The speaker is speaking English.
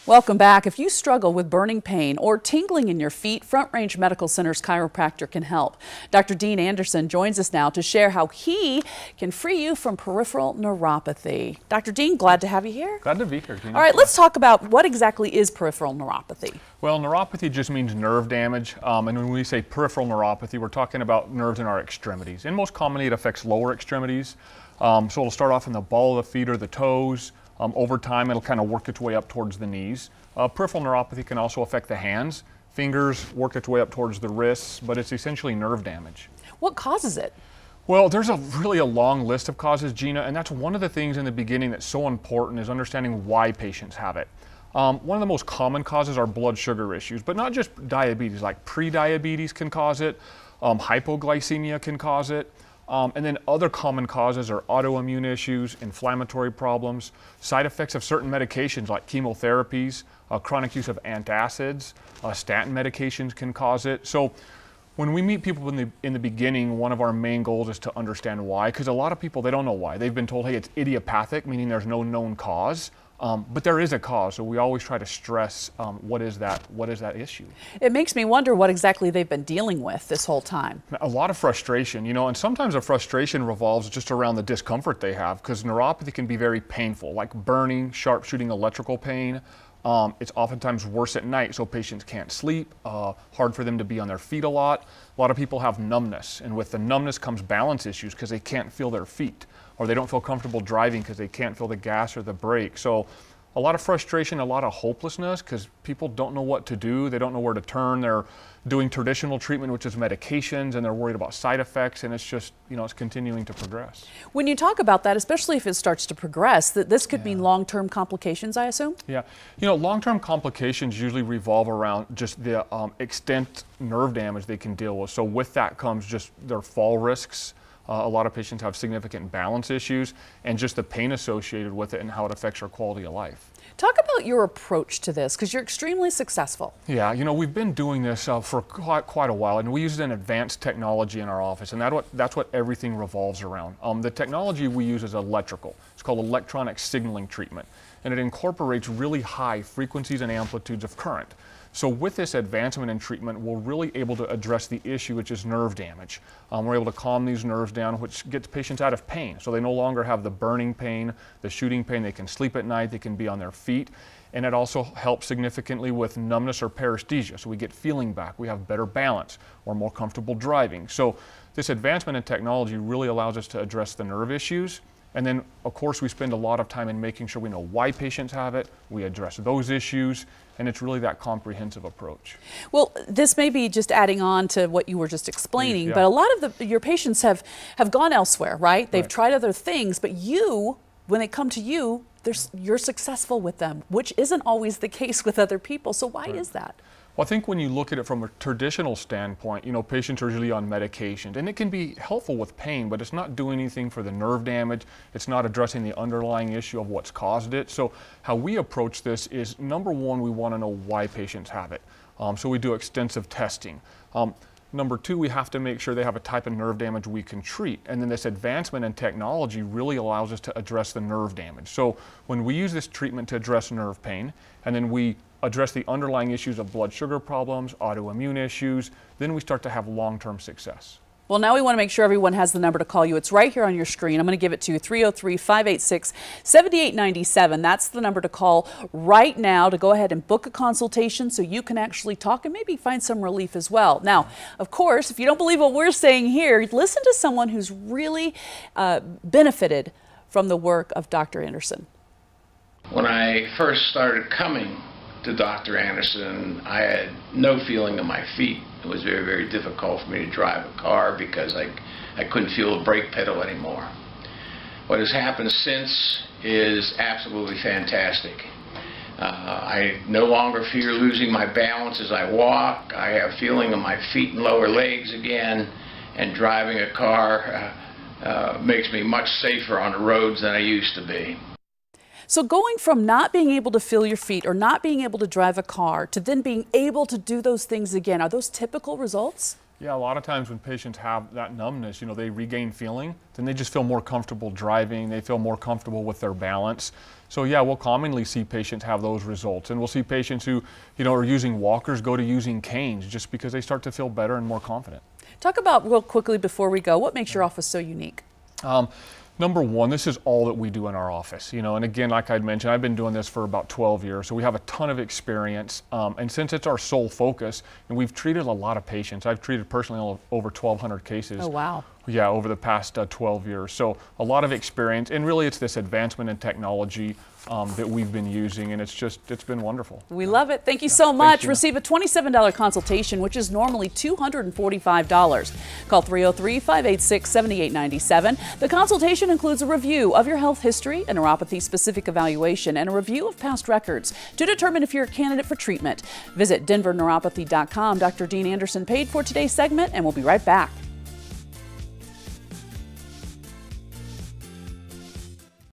Welcome back. If you struggle with burning pain or tingling in your feet, Front Range Medical Center's chiropractor can help. Dr. Dean Anderson joins us now to share how he can free you from peripheral neuropathy. Dr. Dean, glad to have you here. Glad to be here, Gina. All right, let's talk about what exactly is peripheral neuropathy. Well, neuropathy just means nerve damage, and when we say peripheral neuropathy, we're talking about nerves in our extremities. And most commonly, it affects lower extremities. So it'll start off in the ball of the feet or the toes. Over time, it'll kind of work its way up towards the knees. Peripheral neuropathy can also affect the hands, fingers, work its way up towards the wrists, but it's essentially nerve damage. What causes it? Well, there's really a long list of causes, Gina, and that's one of the things in the beginning that's so important is understanding why patients have it. One of the most common causes are blood sugar issues, but not just diabetes, like pre-diabetes can cause it, hypoglycemia can cause it. And then other common causes are autoimmune issues, inflammatory problems, side effects of certain medications like chemotherapies, chronic use of antacids, statin medications can cause it. So when we meet people in the beginning, one of our main goals is to understand why, because a lot of people, they don't know why. They've been told, hey, it's idiopathic, meaning there's no known cause. But there is a cause, so we always try to stress what is that issue. It makes me wonder what exactly they've been dealing with this whole time. A lot of frustration, you know, and sometimes the frustration revolves just around the discomfort they have, because neuropathy can be very painful, like burning, sharp shooting electrical pain. It's oftentimes worse at night, so patients can't sleep, hard for them to be on their feet a lot. A lot of people have numbness, and with the numbness comes balance issues because they can't feel their feet, or they don't feel comfortable driving because they can't feel the gas or the brake. So a lot of frustration, a lot of hopelessness because people don't know what to do. They don't know where to turn. They're doing traditional treatment, which is medications, and they're worried about side effects, and it's just, you know, it's continuing to progress. When you talk about that, especially if it starts to progress, that this could mean long-term complications, I assume? Yeah. You know, long-term complications usually revolve around just the extent nerve damage they can deal with. So with that comes just their fall risks. A lot of patients have significant balance issues and just the pain associated with it and how it affects our quality of life. Talk about your approach to this, because you're extremely successful. Yeah, you know, we've been doing this for quite a while, and we use an advanced technology in our office, and that's what everything revolves around. The technology we use is electrical. It's called electronic signaling treatment, and it incorporates really high frequencies and amplitudes of current. So with this advancement in treatment, we're really able to address the issue, which is nerve damage. We're able to calm these nerves down, which gets patients out of pain. So they no longer have the burning pain, the shooting pain. They can sleep at night, they can be on their feet. And it also helps significantly with numbness or paresthesia. So we get feeling back, we have better balance, we're more comfortable driving. So this advancement in technology really allows us to address the nerve issues. And then, of course, we spend a lot of time in making sure we know why patients have it, we address those issues, and it's really that comprehensive approach. Well, this may be just adding on to what you were just explaining, but a lot of your patients have gone elsewhere, right? They've tried other things, but you, when they come to you, you're successful with them, which isn't always the case with other people. So why is that? Well, I think when you look at it from a traditional standpoint, you know, patients are usually on medications, and it can be helpful with pain, but it's not doing anything for the nerve damage. It's not addressing the underlying issue of what's caused it. So how we approach this is, number one, we want to know why patients have it. So we do extensive testing. Number two, we have to make sure they have a type of nerve damage we can treat. And then this advancement in technology really allows us to address the nerve damage. So when we use this treatment to address nerve pain, and then we address the underlying issues of blood sugar problems, autoimmune issues, then we start to have long-term success. Well, now we want to make sure everyone has the number to call you. It's right here on your screen. I'm going to give it to you, 303-586-7897. That's the number to call right now to go ahead and book a consultation so you can actually talk and maybe find some relief as well. Now, of course, if you don't believe what we're saying here, listen to someone who's really benefited from the work of Dr. Anderson. When I first started coming to Dr. Anderson, I had no feeling in my feet. It was very, very difficult for me to drive a car because I couldn't feel the brake pedal anymore. What has happened since is absolutely fantastic. I no longer fear losing my balance as I walk. I have feeling in my feet and lower legs again, and driving a car makes me much safer on the roads than I used to be. So going from not being able to feel your feet or not being able to drive a car to then being able to do those things again, are those typical results? Yeah, a lot of times when patients have that numbness, they regain feeling, then they just feel more comfortable driving, they feel more comfortable with their balance. So yeah, we'll commonly see patients have those results, and we'll see patients who, are using walkers go to using canes just because they start to feel better and more confident. Talk about real quickly before we go, what makes your office so unique? Number one, this is all that we do in our office, and again, like I'd mentioned, I've been doing this for about 12 years, so we have a ton of experience, and since it's our sole focus, and we've treated a lot of patients. I've treated personally over 1,200 cases. Oh, wow. Yeah, over the past 12 years. So a lot of experience, and really it's this advancement in technology that we've been using, and it's been wonderful. We love it. Thank you so much. You. Receive a $27 consultation, which is normally $245. Call 303-586-7897. The consultation includes a review of your health history, a neuropathy-specific evaluation, and a review of past records to determine if you're a candidate for treatment. Visit denverneuropathy.com. Dr. Dean Anderson paid for today's segment, and we'll be right back.